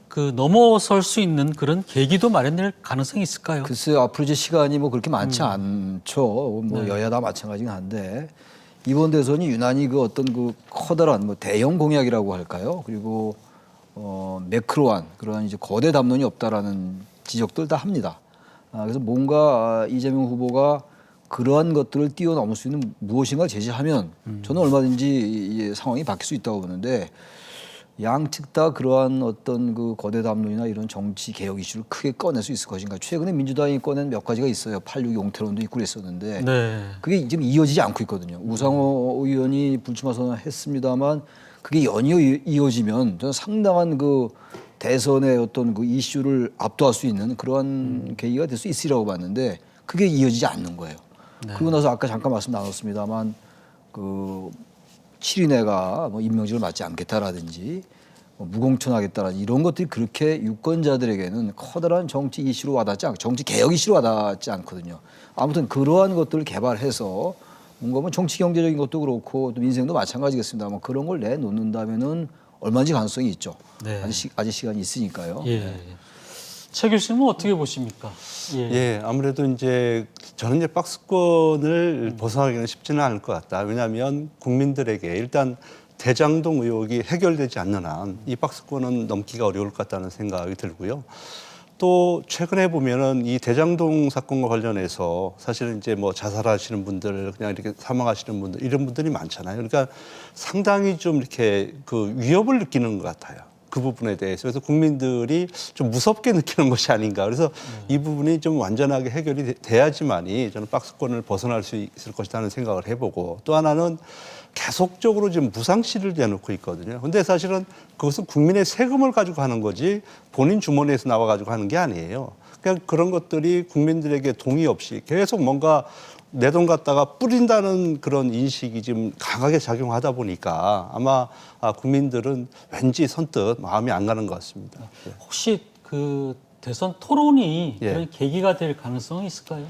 그 넘어설 수 있는 그런 계기도 마련될 가능성이 있을까요? 글쎄요, 앞으로 이제 시간이 뭐 그렇게 많지 않죠. 뭐 여야 다 마찬가지긴 한데 이번 대선이 유난히 그 어떤 그 커다란 뭐 대형 공약이라고 할까요? 그리고 매크로한 그런 이제 거대 담론이 없다라는 지적들 다 합니다. 그래서 뭔가 이재명 후보가 그러한 것들을 뛰어넘을 수 있는 무엇인가 제시하면 저는 얼마든지 이 상황이 바뀔 수 있다고 보는데 양측 다 그러한 어떤 그 거대 담론이나 이런 정치 개혁 이슈를 크게 꺼낼 수 있을 것인가. 최근에 민주당이 꺼낸 몇 가지가 있어요. 8.6 용태론도 있고 그랬었는데 네. 그게 지금 이어지지 않고 있거든요. 우상호 의원이 불출마 선언을 했습니다만 그게 연이어 이어지면 저는 상당한 그 대선의 어떤 그 이슈를 압도할 수 있는 그러한 계기가 될 수 있으리라고 봤는데 그게 이어지지 않는 거예요. 그러고 나서 아까 잠깐 말씀 나눴습니다만 그 7인회가 뭐 임명직을 맡지 않겠다라든지 뭐 무공천하겠다라든지 이런 것들이 그렇게 유권자들에게는 커다란 정치 이슈로 와닿지 않고 정치 개혁 이슈로 와닿지 않거든요. 아무튼 그러한 것들을 개발해서 뭔가 뭐 정치 경제적인 것도 그렇고 또 민생도 마찬가지겠습니다만 그런 걸 내놓는다면은 얼마든지 가능성이 있죠. 네. 아직 시간이 있으니까요. 예. 네. 최 교수님은 어떻게 보십니까? 예, 아무래도 이제 저는 이제 박스권을 벗어나기는 쉽지는 않을 것 같다. 왜냐하면 국민들에게 일단 대장동 의혹이 해결되지 않는 한 이 박스권은 넘기가 어려울 것 같다는 생각이 들고요. 또 최근에 보면은 이 대장동 사건과 관련해서 사실은 이제 뭐 자살하시는 분들 그냥 이렇게 사망하시는 분들 이런 분들이 많잖아요. 그러니까 상당히 좀 이렇게 그 위협을 느끼는 것 같아요. 그 부분에 대해서. 그래서 국민들이 좀 무섭게 느끼는 것이 아닌가. 그래서 이 부분이 좀 완전하게 해결이 돼야지만이 저는 박스권을 벗어날 수 있을 것이라는 생각을 해보고 또 하나는 계속적으로 지금 무상시를 내놓고 있거든요. 근데 사실은 그것은 국민의 세금을 가지고 하는 거지 본인 주머니에서 나와 가지고 하는 게 아니에요. 그냥 그런 것들이 국민들에게 동의 없이 계속 뭔가 내 돈 갖다가 뿌린다는 그런 인식이 지금 강하게 작용하다 보니까 아마 국민들은 왠지 선뜻 마음이 안 가는 것 같습니다. 혹시 그 대선 토론이 예. 그런 계기가 될 가능성이 있을까요?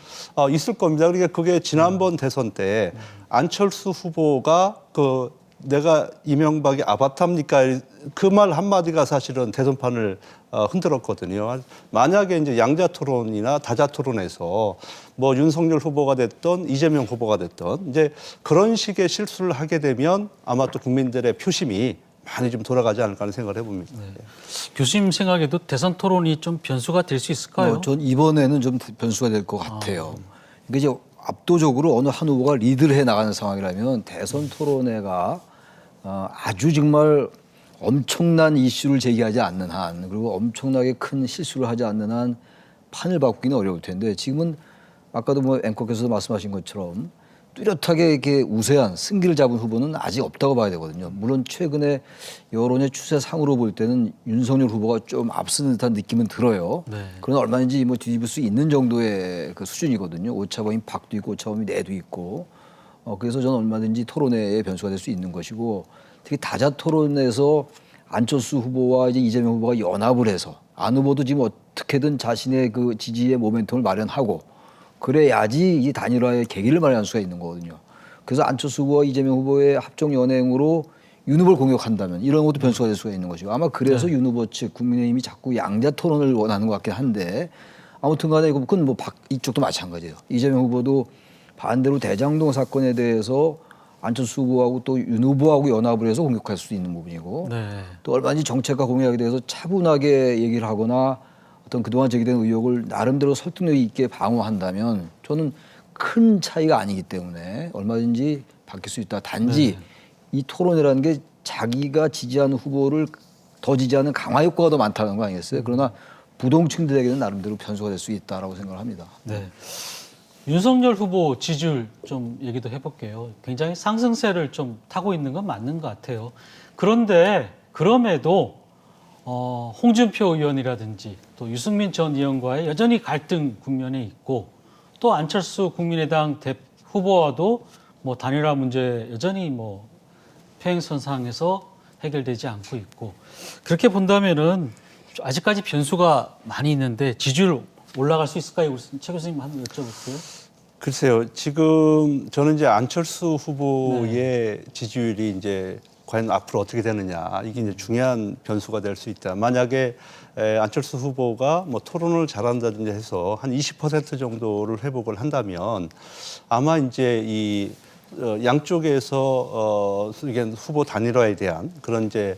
있을 겁니다. 그러니까 그게 지난번 대선 때 안철수 후보가 그 내가 이명박이 아바타입니까? 그 말 한마디가 사실은 대선판을 흔들었거든요. 만약에 이제 양자 토론이나 다자 토론에서 뭐 윤석열 후보가 됐던 이재명 후보가 됐던 이제 그런 식의 실수를 하게 되면 아마 또 국민들의 표심이 많이 좀 돌아가지 않을까 하는 생각을 해봅니다. 네. 교수님 생각에도 대선 토론이 좀 변수가 될 수 있을까요? 전 이번에는 좀 변수가 될 것 같아요. 그러니까 이제 압도적으로 어느 한 후보가 리드를 해 나가는 상황이라면 대선 토론회가 아주 정말 엄청난 이슈를 제기하지 않는 한 그리고 엄청나게 큰 실수를 하지 않는 한 판을 바꾸기는 어려울 텐데 지금은 아까도 뭐 앵커께서도 말씀하신 것처럼 뚜렷하게 이렇게 우세한 승기를 잡은 후보는 아직 없다고 봐야 되거든요. 물론 최근에 여론의 추세상으로 볼 때는 윤석열 후보가 좀 앞서는 듯한 느낌은 들어요. 네. 그러나 얼마든지 뭐 뒤집을 수 있는 정도의 그 수준이거든요. 오차범위 박도 있고 오차범위 내도 있고. 그래서 저는 얼마든지 토론회의 변수가 될 수 있는 것이고 특히 다자 토론에서 안철수 후보와 이제 이재명 후보가 연합을 해서 안 후보도 지금 어떻게든 자신의 그 지지의 모멘텀을 마련하고 그래야지 이 단일화의 계기를 마련할 수가 있는 거거든요. 그래서 안철수 후보와 이재명 후보의 합종 연행으로 윤 후보를 공격한다면 이런 것도 변수가 될 수가 있는 것이고 아마 그래서 윤 후보 측 국민의힘이 자꾸 양자 토론을 원하는 것 같긴 한데 아무튼 간에 그건 뭐 이쪽도 마찬가지예요. 이재명 후보도 반대로 대장동 사건에 대해서 안철수 후보하고 또 윤 후보하고 연합을 해서 공격할 수 있는 부분이고 네. 또 얼마든지 정책과 공약에 대해서 차분하게 얘기를 하거나 어떤 그동안 제기된 의혹을 나름대로 설득력 있게 방어한다면 저는 큰 차이가 아니기 때문에 얼마든지 바뀔 수 있다. 단지 이 토론이라는 게 자기가 지지하는 후보를 더 지지하는 강화 효과가 더 많다는 거 아니겠어요? 그러나 부동층들에게는 나름대로 변수가 될 수 있다라고 생각을 합니다. 네. 윤석열 후보 지지율 좀 얘기도 해볼게요. 굉장히 상승세를 좀 타고 있는 건 맞는 것 같아요. 그런데 그럼에도 홍준표 의원이라든지 또 유승민 전 의원과의 여전히 갈등 국면에 있고 또 안철수 국민의당 후보와도 뭐 단일화 문제 여전히 뭐 평행선상에서 해결되지 않고 있고 그렇게 본다면은 아직까지 변수가 많이 있는데 지지율 올라갈 수 있을까요? 최 교수님 한번 여쭤볼게요. 글쎄요. 지금 저는 이제 안철수 후보의 지지율이 이제 과연 앞으로 어떻게 되느냐 이게 이제 중요한 변수가 될 수 있다. 만약에 안철수 후보가 뭐 토론을 잘한다든지 해서 한 20% 정도를 회복을 한다면 아마 이제 이 양쪽에서 후보 단일화에 대한 그런 이제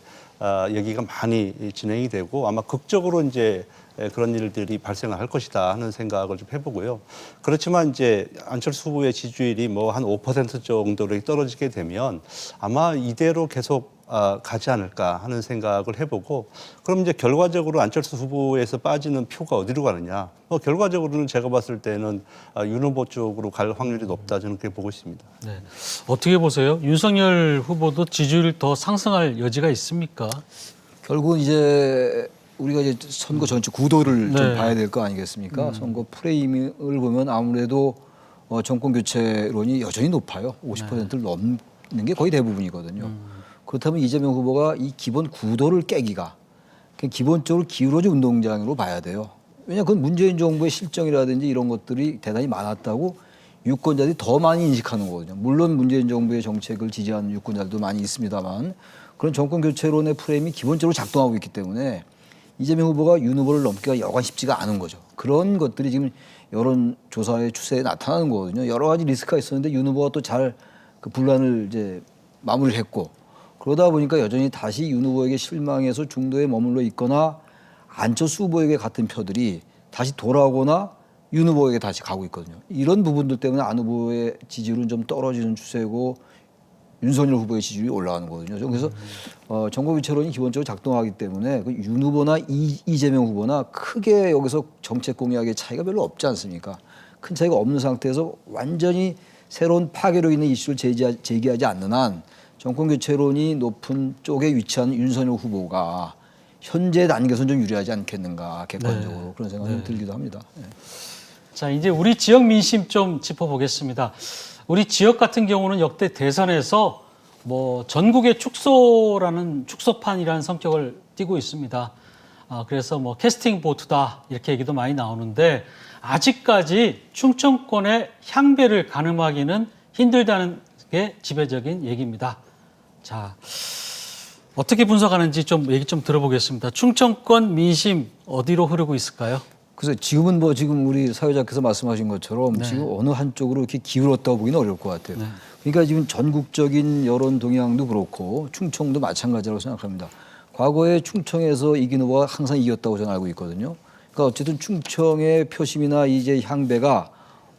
얘기가 많이 진행이 되고 아마 극적으로 이제 그런 일들이 발생을 할 것이다 하는 생각을 좀 해보고요. 그렇지만 이제 안철수 후보의 지지율이 뭐 한 5% 정도로 떨어지게 되면 아마 이대로 계속 가지 않을까 하는 생각을 해보고 그럼 이제 결과적으로 안철수 후보에서 빠지는 표가 어디로 가느냐. 결과적으로는 제가 봤을 때는 윤 후보 쪽으로 갈 확률이 높다 저는 그렇게 보고 있습니다. 네. 어떻게 보세요? 윤석열 후보도 지지율이 더 상승할 여지가 있습니까? 결국은 이제 우리가 이제 선거 전체 구도를 네. 좀 봐야 될 거 아니겠습니까? 선거 프레임을 보면 아무래도 정권 교체론이 여전히 높아요. 50%를 넘는 게 거의 대부분이거든요. 그렇다면 이재명 후보가 이 기본 구도를 깨기가 기본적으로 기울어진 운동장으로 봐야 돼요. 왜냐하면 그건 문재인 정부의 실정이라든지 이런 것들이 대단히 많았다고 유권자들이 더 많이 인식하는 거거든요. 물론 문재인 정부의 정책을 지지하는 유권자들도 많이 있습니다만 그런 정권 교체론의 프레임이 기본적으로 작동하고 있기 때문에 이재명 후보가 윤 후보를 넘기가 여간 쉽지가 않은 거죠. 그런 것들이 지금 여론조사의 추세에 나타나는 거거든요. 여러 가지 리스크가 있었는데 윤 후보가 또 잘 그 분란을 이제 마무리를 했고 그러다 보니까 여전히 다시 윤 후보에게 실망해서 중도에 머물러 있거나 안철수 후보에게 같은 표들이 다시 돌아오거나 윤 후보에게 다시 가고 있거든요. 이런 부분들 때문에 안 후보의 지지율은 좀 떨어지는 추세고 윤석열 후보의 지지율이 올라가는 거거든요. 그래서 정권 교체론이 기본적으로 작동하기 때문에 윤 후보나 이재명 후보나 크게 여기서 정책 공약의 차이가 별로 없지 않습니까? 큰 차이가 없는 상태에서 완전히 새로운 파괴력 있는 이슈를 제기하지 않는 한 정권 교체론이 높은 쪽에 위치한 윤석열 후보가 현재 단계에서는 좀 유리하지 않겠는가 객관적으로 그런 생각이 들기도 합니다. 네. 자, 이제 우리 지역 민심 좀 짚어보겠습니다. 우리 지역 같은 경우는 역대 대선에서 뭐 전국의 축소판이라는 성격을 띠고 있습니다. 그래서 뭐 캐스팅 보트다 이렇게 얘기도 많이 나오는데 아직까지 충청권의 향배를 가늠하기는 힘들다는 게 지배적인 얘기입니다. 자, 어떻게 분석하는지 좀 얘기 좀 들어보겠습니다. 충청권 민심 어디로 흐르고 있을까요? 그래서 지금은 뭐 지금 우리 사회자께서 말씀하신 것처럼 지금 어느 한쪽으로 이렇게 기울었다고 보기는 어려울 것 같아요. 그러니까 지금 전국적인 여론 동향도 그렇고 충청도 마찬가지라고 생각합니다. 과거에 충청에서 이긴 후보가 항상 이겼다고 저는 알고 있거든요. 그러니까 어쨌든 충청의 표심이나 이제 향배가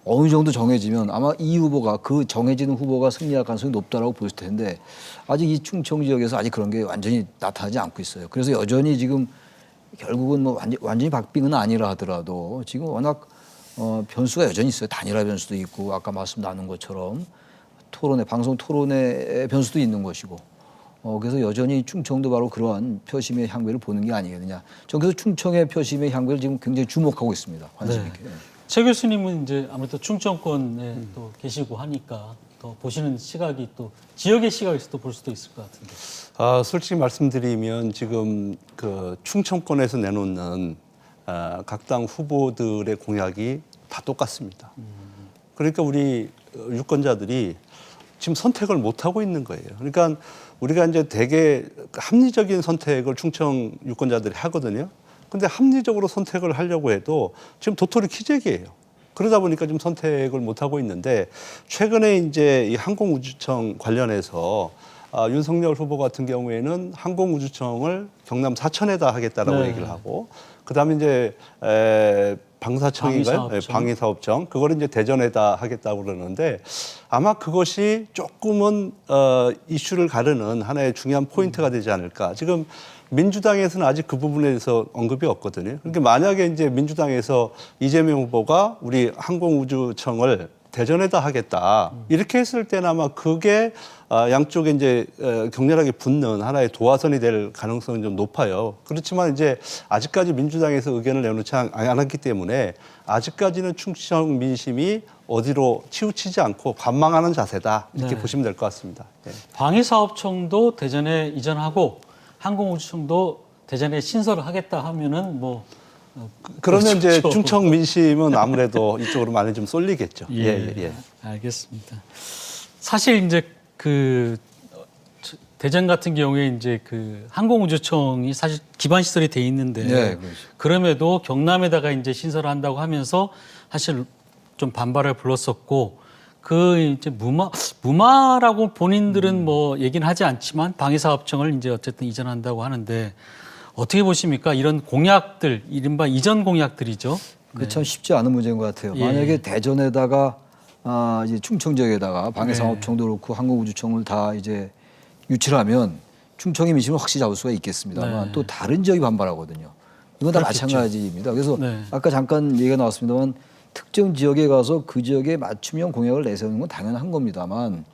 어느 정도 정해지면 아마 이 후보가 그 정해지는 후보가 승리할 가능성이 높다라고 보실 텐데 아직 이 충청 지역에서 아직 그런 게 완전히 나타나지 않고 있어요. 그래서 여전히 지금 결국은 뭐 완전히 박빙은 아니라 하더라도 지금 워낙 변수가 여전히 있어요. 단일화 변수도 있고 아까 말씀 나눈 것처럼 방송 토론의 변수도 있는 것이고 그래서 여전히 충청도 바로 그러한 표심의 향배를 보는 게 아니겠느냐. 저는 그래서 충청의 표심의 향배를 지금 굉장히 주목하고 있습니다. 관심 있게. 최 교수님은 이제 아무래도 충청권에 또 계시고 하니까 더 보시는 시각이 또 지역의 시각에서 또 볼 수도 있을 것 같은데. 솔직히 말씀드리면 지금 그 충청권에서 내놓는 각 당 후보들의 공약이 다 똑같습니다. 그러니까 우리 유권자들이 지금 선택을 못 하고 있는 거예요. 그러니까 우리가 이제 되게 합리적인 선택을 충청 유권자들이 하거든요. 근데 합리적으로 선택을 하려고 해도 지금 도토리 키재기예요. 그러다 보니까 좀 선택을 못 하고 있는데 최근에 이제 이 항공우주청 관련해서 윤석열 후보 같은 경우에는 항공우주청을 경남 사천에다 하겠다라고 얘기를 하고 그다음에 이제 방사청인가요? 방위사업청. 방위사업청. 그거를 이제 대전에다 하겠다고 그러는데 아마 그것이 조금은 이슈를 가르는 하나의 중요한 포인트가 되지 않을까. 지금 민주당에서는 아직 그 부분에 대해서 언급이 없거든요. 그러니까 만약에 이제 민주당에서 이재명 후보가 우리 항공우주청을 대전에다 하겠다. 이렇게 했을 때는 아마 그게 양쪽에 이제 격렬하게 붙는 하나의 도화선이 될 가능성은 좀 높아요. 그렇지만 이제 아직까지 민주당에서 의견을 내놓지 않았기 때문에 아직까지는 충청 민심이 어디로 치우치지 않고 관망하는 자세다. 이렇게 네. 보시면 될 것 같습니다. 예. 방위사업청도 대전에 이전하고 항공우주청도 대전에 신설을 하겠다 하면은 뭐 그러면 이제 그렇죠. 충청 민심은 아무래도 이쪽으로 많이 좀 쏠리겠죠. 예. 알겠습니다. 사실 이제 그 대전 같은 경우에 이제 그 항공우주청이 사실 기반 시설이 돼 있는데 네, 그렇죠. 그럼에도 경남에다가 이제 신설을 한다고 하면서 사실 좀 반발을 불렀었고 그 이제 무마라고 본인들은 뭐 얘기는 하지 않지만 방위사업청을 이제 어쨌든 이전한다고 하는데 어떻게 보십니까? 이런 공약들, 이른바 이전 공약들이죠. 그게 참 쉽지 않은 문제인 것 같아요. 예. 만약에 대전에다가 이제 충청 지역에다가 방해상업청도 그렇고 항공우주청을 다 이제 유치를 하면 충청의 민심을 확실히 잡을 수가 있겠습니다만 네. 또 다른 지역이 반발하거든요. 이건 다 그렇겠죠. 마찬가지입니다. 그래서 네. 아까 잠깐 얘기가 나왔습니다만 특정 지역에 가서 그 지역에 맞춤형 공약을 내세우는 건 당연한 겁니다만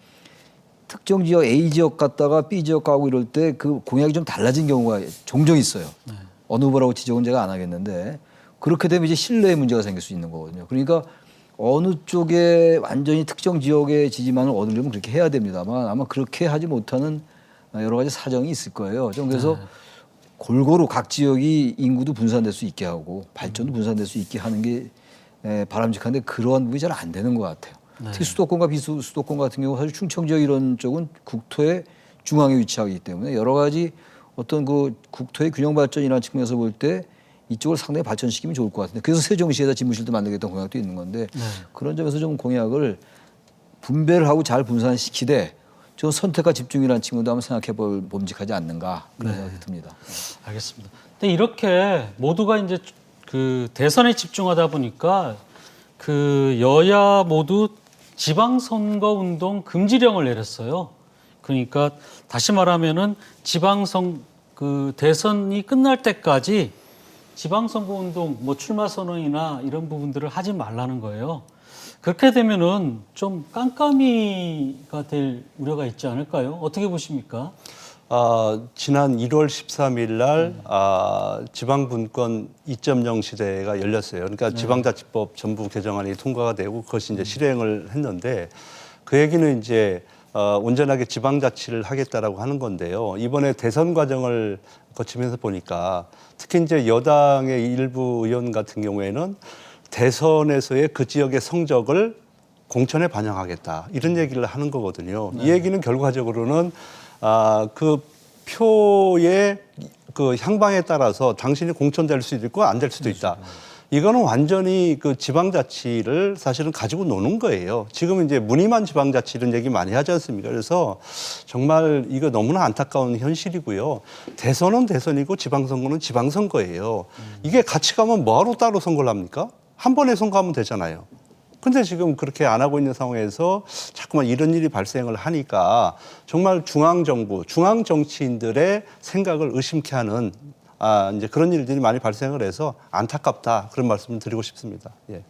특정 지역 A 지역 갔다가 B 지역 가고 이럴 때 그 공약이 좀 달라진 경우가 종종 있어요. 네. 어느 후보라고 지적은 제가 안 하겠는데 그렇게 되면 이제 신뢰의 문제가 생길 수 있는 거거든요. 그러니까 어느 쪽에 완전히 특정 지역의 지지만을 얻으려면 그렇게 해야 됩니다만 아마 그렇게 하지 못하는 여러 가지 사정이 있을 거예요. 좀 그래서 골고루 각 지역이 인구도 분산될 수 있게 하고 발전도 분산될 수 있게 하는 게 바람직한데 그러한 부분이 잘 안 되는 것 같아요. 특히 수도권과 비수도권 같은 경우 사실 충청 지역 이런 쪽은 국토의 중앙에 위치하기 때문에 여러 가지 어떤 그 국토의 균형 발전이라는 측면에서 볼 때 이쪽을 상당히 발전시키면 좋을 것 같은데 그래서 세종시에다 집무실도 만들겠다는 공약도 있는 건데 그런 점에서 좀 공약을 분배를 하고 잘 분산시키되 저 선택과 집중이라는 측면도 한번 생각해 볼 봄직하지 않는가 그런 생각이 듭니다. 알겠습니다. 근데 이렇게 모두가 이제 그 대선에 집중하다 보니까 그 여야 모두 지방선거 운동 금지령을 내렸어요. 그러니까 다시 말하면은 그 대선이 끝날 때까지 지방선거 운동, 뭐 출마 선언이나 이런 부분들을 하지 말라는 거예요. 그렇게 되면은 좀 깜깜이가 될 우려가 있지 않을까요? 어떻게 보십니까? 지난 1월 13일 날 지방분권 2.0 시대가 열렸어요. 그러니까 지방자치법 전부 개정안이 통과가 되고 그것이 이제 실행을 했는데 그 얘기는 이제 온전하게 지방자치를 하겠다라고 하는 건데요. 이번에 대선 과정을 거치면서 보니까 특히 이제 여당의 일부 의원 같은 경우에는 대선에서의 그 지역의 성적을 공천에 반영하겠다 이런 얘기를 하는 거거든요. 이 얘기는 결과적으로는 그 표의 그 향방에 따라서 당신이 공천될 수도 있고 안 될 수도 있다. 이거는 완전히 그 지방자치를 사실은 가지고 노는 거예요. 지금 이제 무늬만 지방자치 이런 얘기 많이 하지 않습니까? 그래서 정말 이거 너무나 안타까운 현실이고요. 대선은 대선이고 지방선거는 지방선거예요. 이게 같이 가면 뭐하러 따로 선거를 합니까? 한 번에 선거하면 되잖아요. 근데 지금 그렇게 안 하고 있는 상황에서 자꾸만 이런 일이 발생을 하니까 정말 중앙정부, 중앙정치인들의 생각을 의심케 하는 이제 그런 일들이 많이 발생을 해서 안타깝다. 그런 말씀을 드리고 싶습니다. 예.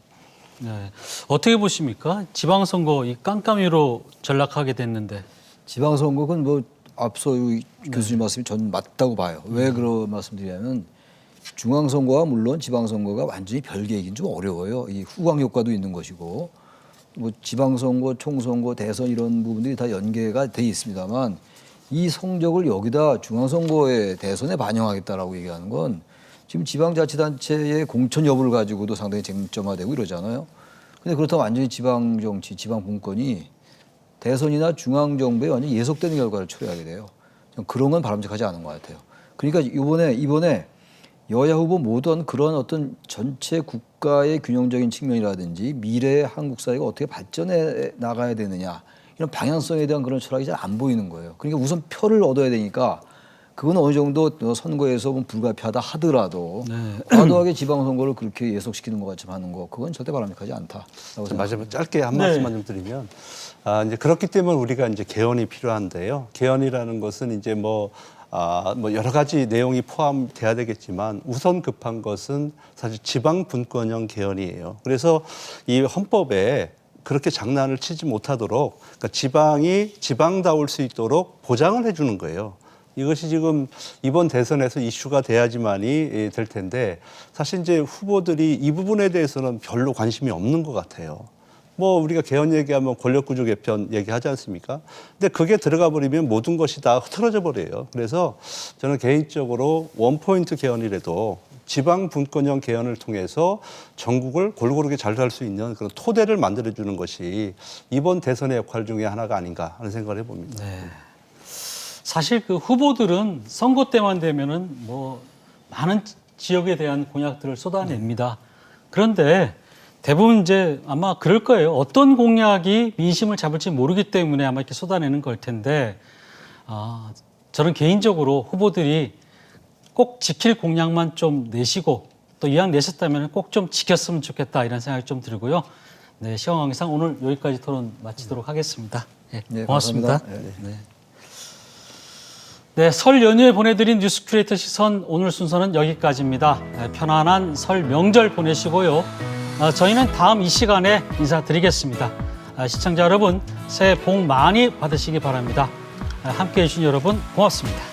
네. 어떻게 보십니까? 지방선거 이 깜깜이로 전락하게 됐는데. 지방선거는 뭐 앞서 교수님 말씀이 전 맞다고 봐요. 왜 그런 말씀드리냐면 중앙선거와 물론 지방선거가 완전히 별개이긴 좀 어려워요. 이 후광 효과도 있는 것이고 뭐 지방선거, 총선거, 대선 이런 부분들이 다 연계가 돼 있습니다만 이 성적을 여기다 중앙선거에 대선에 반영하겠다라고 얘기하는 건 지금 지방자치단체의 공천 여부를 가지고도 상당히 쟁점화되고 이러잖아요. 근데 그렇다면 완전히 지방정치, 지방분권이 대선이나 중앙정부에 완전히 예속되는 결과를 초래하게 돼요. 그런 건 바람직하지 않은 것 같아요. 그러니까 이번에 여야 후보 모든 그런 어떤 전체 국가의 균형적인 측면이라든지 미래의 한국 사회가 어떻게 발전해 나가야 되느냐 이런 방향성에 대한 그런 철학이 잘 안 보이는 거예요. 그러니까 우선 표를 얻어야 되니까 그건 어느 정도 선거에서 뭐 불가피하다 하더라도 네. 과도하게 지방선거를 그렇게 예속시키는 것 같이 하는 거 그건 절대 바람직하지 않다라고 생각합니다. 마지막 짧게 한 네. 말씀만 좀 드리면 이제 그렇기 때문에 우리가 이제 개헌이 필요한데요. 개헌이라는 것은 이제 뭐 여러 가지 내용이 포함돼야 되겠지만 우선 급한 것은 사실 지방 분권형 개헌이에요. 그래서 이 헌법에 그렇게 장난을 치지 못하도록 그러니까 지방이 지방다울 수 있도록 보장을 해주는 거예요. 이것이 지금 이번 대선에서 이슈가 돼야지만이 될 텐데 사실 이제 후보들이 이 부분에 대해서는 별로 관심이 없는 것 같아요. 뭐 우리가 개헌 얘기하면 권력구조 개편 얘기하지 않습니까? 근데 그게 들어가 버리면 모든 것이 다 흐트러져 버려요. 그래서 저는 개인적으로 원포인트 개헌이라도 지방 분권형 개헌을 통해서 전국을 골고루게 잘 살 수 있는 그런 토대를 만들어주는 것이 이번 대선의 역할 중에 하나가 아닌가 하는 생각을 해봅니다. 네. 사실 그 후보들은 선거 때만 되면은 뭐 많은 지역에 대한 공약들을 쏟아냅니다. 그런데 대부분 이제 아마 그럴 거예요. 어떤 공약이 민심을 잡을지 모르기 때문에 아마 이렇게 쏟아내는 걸 텐데, 저는 개인적으로 후보들이 꼭 지킬 공약만 좀 내시고 또 이왕 내셨다면 꼭 좀 지켰으면 좋겠다 이런 생각이 좀 들고요. 네, 시간 관계상 오늘 여기까지 토론 마치도록 하겠습니다. 네, 고맙습니다. 네. 네, 설 연휴에 보내드린 뉴스 큐레이터 시선 오늘 순서는 여기까지입니다. 편안한 설 명절 보내시고요. 저희는 다음 이 시간에 인사드리겠습니다. 시청자 여러분, 새해 복 많이 받으시기 바랍니다. 함께해 주신 여러분 고맙습니다.